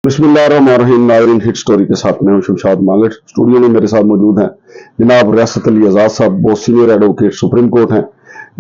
बिस्मिल्लाहिर्रहमानिर्रहीम। नाज़रीन, hit story के साथ मैं हूं शमशाद मांगट। स्टूडियो में मेरे साथ मौजूद हैं जनाब रियासत अली आज़ाद साहब, वो सीनियर एडवोकेट सुप्रीम कोर्ट हैं,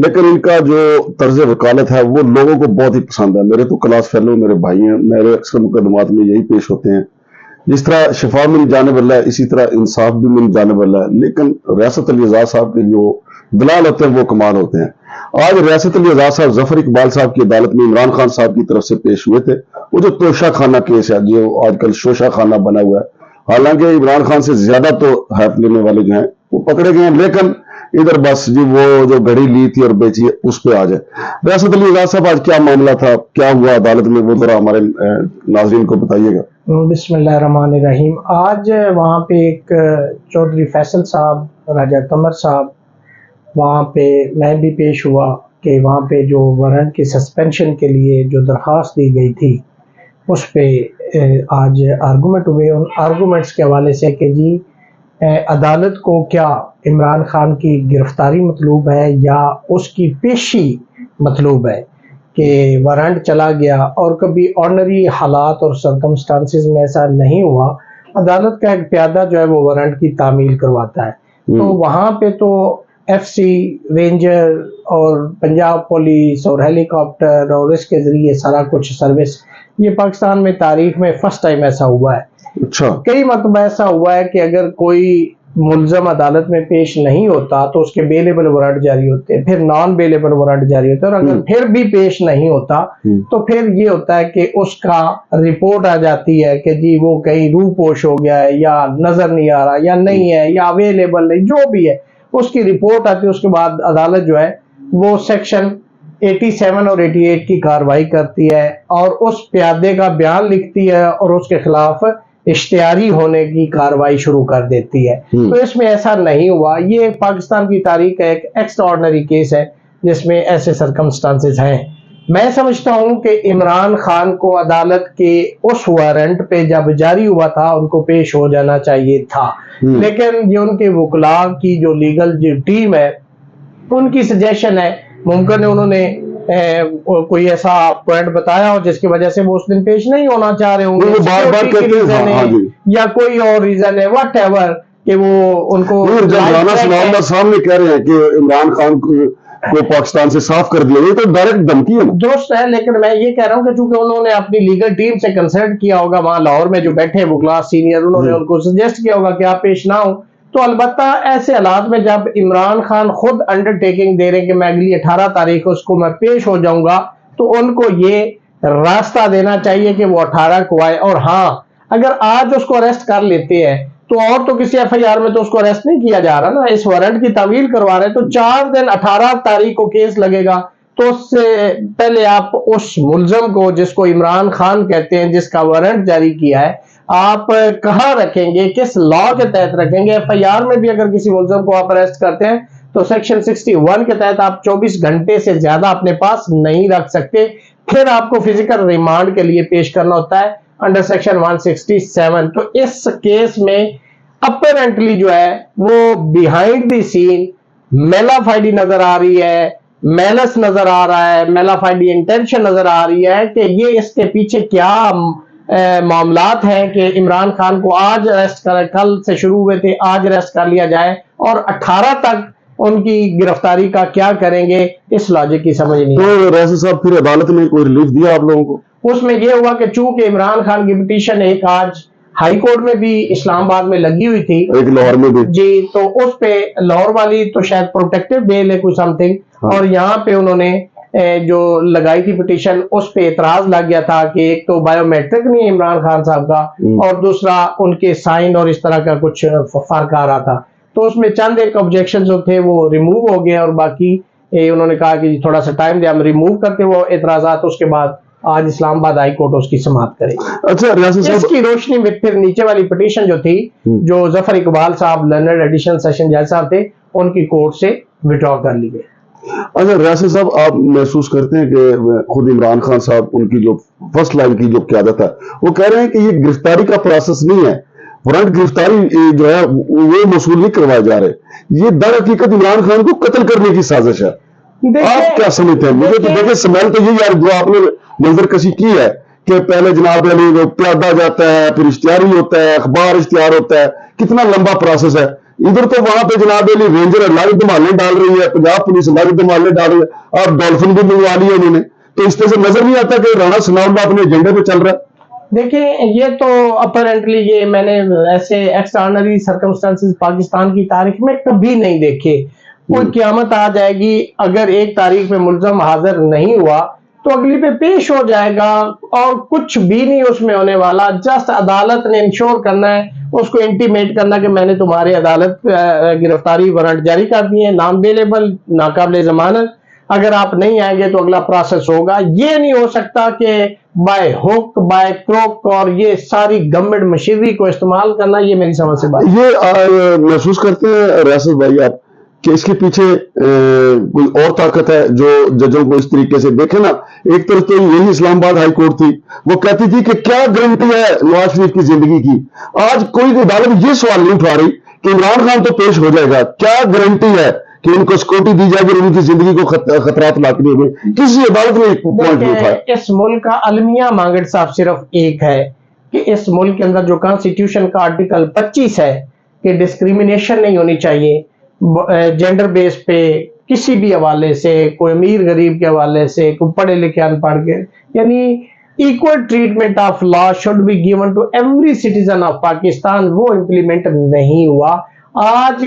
लेकिन इनका जो तर्ज वकालत है वो लोगों को बहुत ही पसंद है। मेरे तो क्लास फेलो मेरे भाई हैं, मेरे अक्सर मुकदमात में यही पेश होते हैं। जिस तरह शिफा मिन जानिब अल्लाह है, इसी तरह इंसाफ भी मिन जानिब अल्लाह है, लेकिन रियासत अली आज़ाद साहब के जो दलाल होते हैं वो कमाल होते हैं। आज रियासत अली आज़ाद साहब जफर इकबाल साहब की अदालत में इमरान खान साहब की तरफ से पेश हुए थे। वो जो तोशा खाना केस है, जो आजकल शोशा खाना बना हुआ है, हालांकि इमरान खान से ज्यादा तो हैप लेने वाले जो हैं वो पकड़े गए हैं, लेकिन इधर बस जी वो जो घड़ी ली थी और बेची उस पे आ जाए। रियासत अली आज़ाद साहब, आज क्या मामला था, क्या हुआ अदालत में, वो जरा हमारे नाजरीन को बताइएगा। बिस्मिल्लाहिर्रहमानिर्रहीम। आज वहाँ पे एक चौधरी फैसल साहब, राजा कमर साहब, वहाँ पे मैं भी पेश हुआ कि वहाँ पे जो वारंट की सस्पेंशन के लिए जो दरख्वास्त दी गई थी उस पे आज आर्गूमेंट हुए। उन आर्गूमेंट्स के हवाले से कि जी अदालत को क्या इमरान खान की गिरफ्तारी मतलूब है या उसकी पेशी मतलूब है कि वारंट चला गया और कभी ऑर्डनरी हालात और सर्कमस्टांसिस में ऐसा नहीं हुआ। अदालत का एक प्यादा जो है वो वारंट की तामील करवाता है। तो वहाँ पे तो FC रेंजर और पंजाब पुलिस और हेलीकॉप्टर और इसके ज़रिए सारा कुछ सर्विस, ये पाकिस्तान में तारीख में फर्स्ट टाइम ऐसा हुआ है। अच्छा, कई मरतबा ऐसा हुआ है कि अगर कोई मुल्ज़म अदालत में पेश नहीं होता तो उसके बेलेबल वारंट जारी होते हैं, फिर नॉन बेलेबल वारंट जारी होते हैं, और अगर फिर भी पेश नहीं होता तो फिर ये होता है कि उसका रिपोर्ट आ जाती है कि जी वो कहीं रूपोश हो गया है या नजर नहीं आ रहा या नहीं है या अवेलेबल नहीं, जो भी है उसकी रिपोर्ट आती है। उसके बाद अदालत जो है वो सेक्शन 87 और 88 की कार्रवाई करती है और उस प्यादे का बयान लिखती है और उसके खिलाफ इश्तिहारी होने की कार्रवाई शुरू कर देती है। तो इसमें ऐसा नहीं हुआ। ये पाकिस्तान की तारीख का एक एक्स्ट्राऑर्डिनरी केस है जिसमें ऐसे सर्कमस्टांसेस हैं। मैं समझता हूं कि इमरान खान को अदालत के उस वारंट पे जब जारी हुआ था उनको पेश हो जाना चाहिए था, लेकिन ये उनके वकला की जो लीगल जो टीम है उनकी सजेशन है, मुमकिन है उन्होंने कोई ऐसा पॉइंट बताया हो जिसकी वजह से वो उस दिन पेश नहीं होना चाह रहे होंगे, बार-बार कहते हैं या कोई और रीजन है, वट एवर, कि वो उनको सामने कह रहे हैं कि इमरान खान को पाकिस्तान से साफ कर दिया, ये तो डायरेक्ट धमकी है, दुरुस्त है। लेकिन मैं ये कह रहा हूँ कि चूंकि उन्होंने अपनी लीगल टीम से कंसल्ट किया होगा, वहां लाहौर में जो बैठे वो क्लास सीनियर, उन्होंने उनको सजेस्ट किया होगा कि आप पेश ना हो, तो अलबत्ता ऐसे हालात में जब इमरान खान खुद अंडरटेकिंग दे रहे हैं कि मैं अगली 18 तारीख उसको मैं पेश हो जाऊंगा, तो उनको ये रास्ता देना चाहिए कि वो 18 को आए। और हाँ, अगर आज उसको अरेस्ट कर लेते हैं तो और तो किसी FIR में तो उसको अरेस्ट नहीं किया जा रहा ना, इस वारंट की तावील करवा रहे हैं, तो 4 दिन 18 तारीख को केस लगेगा। तो उससे पहले आप उस मुल्जम को, जिसको इमरान खान कहते हैं, जिसका वारंट जारी किया है, आप कहाँ रखेंगे, किस लॉ के तहत रखेंगे। FIR में भी अगर किसी मुल्ज़िम को आप अरेस्ट करते हैं तो सेक्शन 61 के तहत आप 24 घंटे से ज्यादा अपने पास नहीं रख सकते, फिर आपको फिजिकल रिमांड के लिए पेश करना होता है अंडर सेक्शन 167। तो इस केस में अपरेंटली जो है वो बिहाइंड द सीन मेलाफाइडी नजर आ रही है, मेलस नजर आ रहा है, मेलाफाइडी इंटेंशन नजर आ रही है कि ये इसके पीछे क्या मामलात हैं कि इमरान खान को आज अरेस्ट कर, कल से शुरू हुए थे, आज अरेस्ट कर लिया जाए और 18 तक उनकी गिरफ्तारी का क्या करेंगे, इस लॉजिक की समझ नहीं। तो वैसे साहब फिर अदालत ने कोई रिलीफ दिया आप लोगों को? उसमें यह हुआ कि चूंकि इमरान खान की पिटीशन एक आज हाई कोर्ट में भी इस्लामाबाद में लगी हुई थी, एक लाहौर में भी जी, तो उस पे लाहौर वाली तो शायद प्रोटेक्टिव बेल है कुछ समथिंग, और यहाँ पे उन्होंने जो लगाई थी पिटीशन उस पे एतराज लग गया था कि एक तो बायोमेट्रिक नहीं है इमरान खान साहब का, और दूसरा उनके साइन और इस तरह का कुछ फर्क आ रहा था। तो उसमें चंद एक ऑब्जेक्शन जो थे वो रिमूव हो गए और बाकी उन्होंने कहा कि थोड़ा सा टाइम दे, हम रिमूव करते वो एतराजात, उसके बाद आज इस्लामाबाद हाई कोर्ट उसकी समाप्त करेगी। अच्छा, इसकी रोशनी में फिर नीचे वाली पिटीशन जो थी, जो जफर इकबाल साहब लर्नड एडिशनल सेशन जज साहब थे, उनकी कोर्ट से विड्रॉ कर ली गई। अच्छा रियासत साहब, आप महसूस करते हैं कि खुद इमरान खान साहब, उनकी जो फर्स्ट लाइन की जो क़यादत है, वो कह रहे हैं कि ये गिरफ्तारी का प्रोसेस नहीं है, वारंट गिरफ्तारी जो है वो मसूल नहीं करवाए जा रहे, ये दर हकीकत इमरान खान को कत्ल करने की साजिश है। आप क्या समझते हैं? मुझे तो देखिए स्मेल तो यही यार जो आपने मंजर कशी की है कि पहले जनाब अली वो प्यादा जाता है, फिर इश्तिहारी होता है, अखबार इश्तिहार होता है, कितना लंबा प्रोसेस है। इधर तो वहां पे जनाब अली रेंजर अलग धमाले डाल रही है, पंजाब पुलिस अलग धमाले डाल रही है, और डॉल्फिन भी मंगवा ली है उन्होंने। तो इस तरह से नजर नहीं आता कि राणा सनाउल्लाह अपने एजेंडे पे चल रहा है। देखिए, ये तो अपरेंटली ये मैंने ऐसे एक्स्ट्राऑर्डिनरी सर्कमस्टांसेस पाकिस्तान की तारीख में कभी नहीं देखे। कोई क़यामत आ जाएगी, अगर एक तारीख में मुल्ज़म हाजिर नहीं हुआ तो अगली पे पेश हो जाएगा, और कुछ भी नहीं उसमें होने वाला। जस्ट अदालत ने इंश्योर करना है, उसको इंटीमेट करना कि मैंने तुम्हारे अदालत गिरफ्तारी वारंट जारी कर दिए, नॉन अवेलेबल, नाकाबिले जमानत, अगर आप नहीं आएंगे तो अगला प्रोसेस होगा। ये नहीं हो सकता कि बाय हुक बाय क्रोक और ये सारी गवर्नमेंट मशीनरी को इस्तेमाल करना, ये मेरी समझ से बात। ये महसूस करते हैं रियासत भाई आप कि इसके पीछे कोई और ताकत है जो जजों को इस तरीके से देखे ना। एक तरफ तो यही इस्लामाबाद हाई कोर्ट थी, वो कहती थी कि क्या गारंटी है नवाज शरीफ की जिंदगी की। आज कोई अदालत ये सवाल नहीं उठा रही कि इमरान खान तो पेश हो जाएगा, क्या गारंटी है कि उनको सिक्योरिटी दी जाएगी, उनकी जिंदगी को खतरात लाके नहीं होंगे। किसी अदालत ने पॉइंट नहीं उठाया। इस मुल्क का अलमिया मांगट साहब सिर्फ एक है कि इस मुल्क के अंदर जो कॉन्स्टिट्यूशन का आर्टिकल 25 है कि डिस्क्रिमिनेशन नहीं होनी चाहिए जेंडर बेस पे, किसी भी हवाले से, कोई अमीर गरीब के हवाले से, कोई पढ़े लिखे अनपढ़ के, यानी equal treatment of law should be given to every citizen of Pakistan, वो इम्प्लीमेंट नहीं हुआ। आज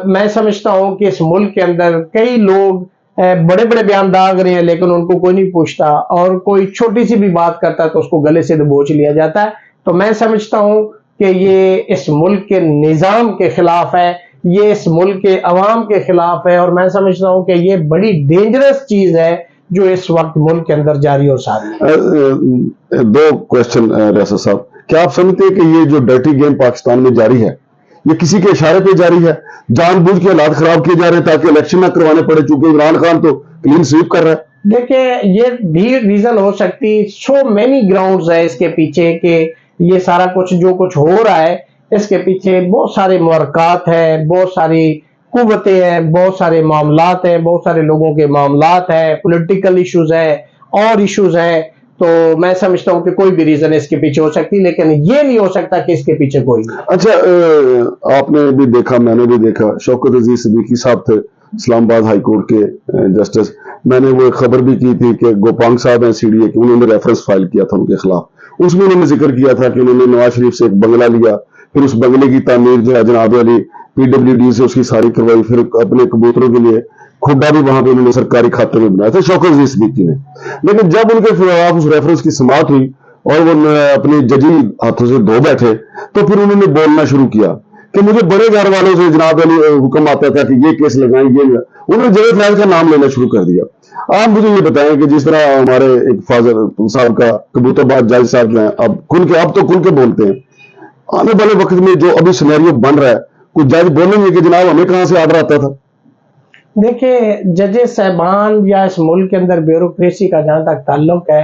मैं समझता हूं कि इस मुल्क के अंदर कई लोग बड़े बड़े बयान दाग रहे हैं, लेकिन उनको कोई नहीं पूछता, और कोई छोटी सी भी बात करता है तो उसको गले से दबोच लिया जाता है। तो मैं समझता हूं कि ये इस मुल्क के निजाम के खिलाफ है, ये इस मुल्क के अवाम के खिलाफ है, और मैं समझता हूं कि ये बड़ी डेंजरस चीज है जो इस वक्त मुल्क के अंदर जारी हो सकती है। दो क्वेश्चन रियासत साहब, क्या आप समझते हैं कि ये जो डर्टी गेम पाकिस्तान में जारी है, ये किसी के इशारे पे जारी है, जानबूझ के हालात खराब किए जा रहे हैं ताकि इलेक्शन ना करवाने पड़े, चूंकि इमरान खान तो क्लीन स्वीप कर रहा है? देखिए, ये भी रीजन हो सकती, सो मेनी ग्राउंड्स है इसके पीछे कि ये सारा कुछ जो कुछ हो रहा है इसके पीछे बहुत सारे मुहरकात हैं, बहुत सारी कुव्वतें हैं, बहुत सारे मामलात हैं, बहुत सारे लोगों के मामलात हैं, पॉलिटिकल इश्यूज है और इश्यूज हैं। तो मैं समझता हूं कि कोई भी रीजन इसके पीछे हो सकती, लेकिन ये नहीं हो सकता कि इसके पीछे कोई। अच्छा, आपने भी देखा, मैंने भी देखा, शौकत अजीज सिद्दीकी साहब थे इस्लामाबाद हाई कोर्ट के जस्टिस। मैंने वो खबर भी की थी कि गोपांग साहब हैं सीडीए के, उन्होंने रेफरेंस फाइल किया था उनके खिलाफ। उसमें उन्होंने जिक्र किया था कि उन्होंने नवाज शरीफ से एक बंगला लिया, फिर उस बंगले की तामीर जो है जनाब अली PWD से उसकी सारी करवाई, फिर अपने कबूतरों के लिए खुड्डा भी वहां पे उन्होंने सरकारी खाते में बनाया था शौकत अजीज सिद्दीकी ने। लेकिन जब उनके खिलाफ उस रेफरेंस की समाअत हुई और वो अपनी जजी हाथों से धो बैठे, तो फिर उन्होंने बोलना शुरू किया कि मुझे बड़े घर वालों से जनाब अली हुक्म आता था कि ये केस लगाएंगे। उन्होंने जवेद फैज का नाम लेना शुरू कर दिया। आप मुझे ये बताएं कि जिस तरह हमारे एक फादर साहब का कबूतरबाज जज साहब हैं, अब तो खुल के बोलते हैं, आने वाले वक्त में जो अभी सिनेरियो बन रहा है, कुछ जज बोलेंगे कि जनाब हमें कहां से आर्डर आता था? देखिए, जजेस साहबान या इस मुल्क के अंदर ब्यूरोक्रेसी का जहां तक ताल्लुक है,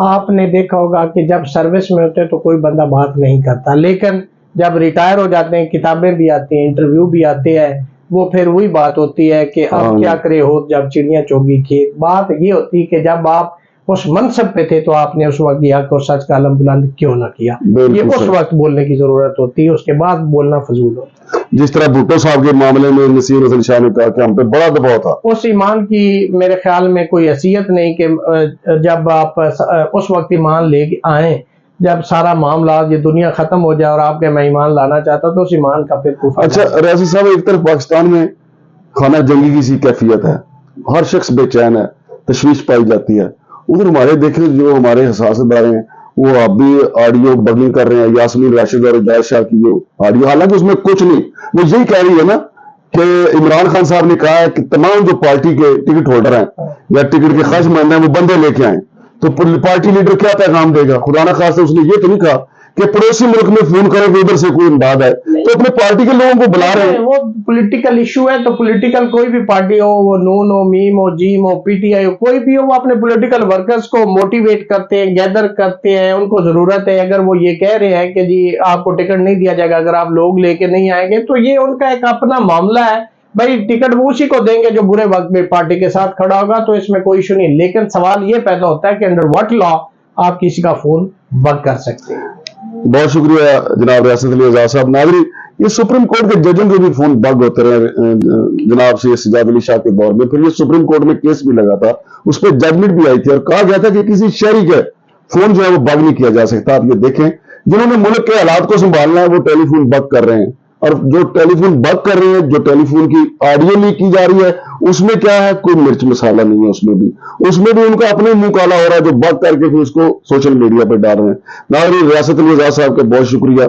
आपने देखा होगा कि जब सर्विस में होते हैं तो कोई बंदा बात नहीं करता, लेकिन जब रिटायर हो जाते हैं किताबें भी आती हैं, इंटरव्यू भी आते हैं, वो फिर वही बात होती है कि अब क्या करे हो जब चिड़िया चोगी खेत। बात ये होती है कि जब आप उस मनसब पे थे तो आपने उस वक्त ये हक और सच का आलम बुलंद क्यों ना किया, ये उस वक्त बोलने की जरूरत होती है, उसके बाद बोलना फजूल होता है। जिस तरह भुट्टो साहब के मामले में नसीर हसन शाह ने कहा कि हम पे बड़ा दबाव था, उस ईमान की मेरे ख्याल में कोई हैसियत नहीं कि जब आप उस वक्त ईमान ले आए, जब सारा मामला ये दुनिया खत्म हो जाए और आपके मैं ईमान लाना चाहता तो उस ईमान का फिर कुफर। अच्छा रियासी साहब, एक तरफ पाकिस्तान में खाना जंगी की सी कैफियत है, हर शख्स बेचैन है, तशवीश पाई जाती है। उधर हमारे देखे जो हमारे हसास इदारे हैं वो अब भी ऑडियो बगलिंग कर रहे हैं, यास्मीन राशिद और हिदायत शाह की जो ऑडियो, हालांकि उसमें कुछ नहीं, वो यही कह रही है ना कि इमरान खान साहब ने कहा है कि तमाम जो पार्टी के टिकट होल्डर हैं या टिकट के ख्वाहिशमंद हैं वो बंदे लेके आए। तो पार्टी लीडर क्या पैगाम देगा? खुदा ना खास्ता उसने ये तो नहीं कहा कि पड़ोसी मुल्क में फोन करें कि उधर से कोई इमदाद है, तो अपने पार्टी के लोगों को बुला रहे हैं। वो पॉलिटिकल इशू है, तो पॉलिटिकल कोई भी पार्टी हो, वो नून हो, मीम हो, जीम हो, PTI हो, कोई भी हो, वो अपने पॉलिटिकल वर्कर्स को मोटिवेट करते हैं, गैदर करते हैं। उनको जरूरत है, अगर वो ये कह रहे हैं कि जी आपको टिकट नहीं दिया जाएगा अगर आप लोग लेके नहीं आएंगे, तो ये उनका एक अपना मामला है भाई, टिकट वो उसी को देंगे जो बुरे वक्त में पार्टी के साथ खड़ा होगा, तो इसमें कोई इशू नहीं। लेकिन सवाल ये पैदा होता है कि अंडर व्हाट लॉ आप किसी का फोन बग कर सकते हैं। बहुत शुक्रिया जनाब रियासत अली एजाज साहब। नाज़रीन, ये सुप्रीम कोर्ट के जजों के भी फोन बग होते रहे जनाब से सजाद अली शाह के दौर में। फिर ये सुप्रीम कोर्ट में केस भी लगा था, उस पर जजमेंट भी आई थी और कहा गया था कि किसी शहरी के फोन जो है वो बग नहीं किया जा सकता। आप ये देखें, जिन्होंने मुल्क के हालात को संभालना है वो टेलीफोन बग कर रहे हैं, और जो टेलीफोन बग कर रहे हैं, जो टेलीफोन की ऑडियो लीक की जा रही है, उसमें क्या है, कोई मिर्च मसाला नहीं है। उसमें भी उनका अपने मुंह काला हो रहा है, जो बग करके फिर उसको सोशल मीडिया पर डाल रहे हैं। नाज़रीन, रियासत अली एजाज साहब का बहुत शुक्रिया।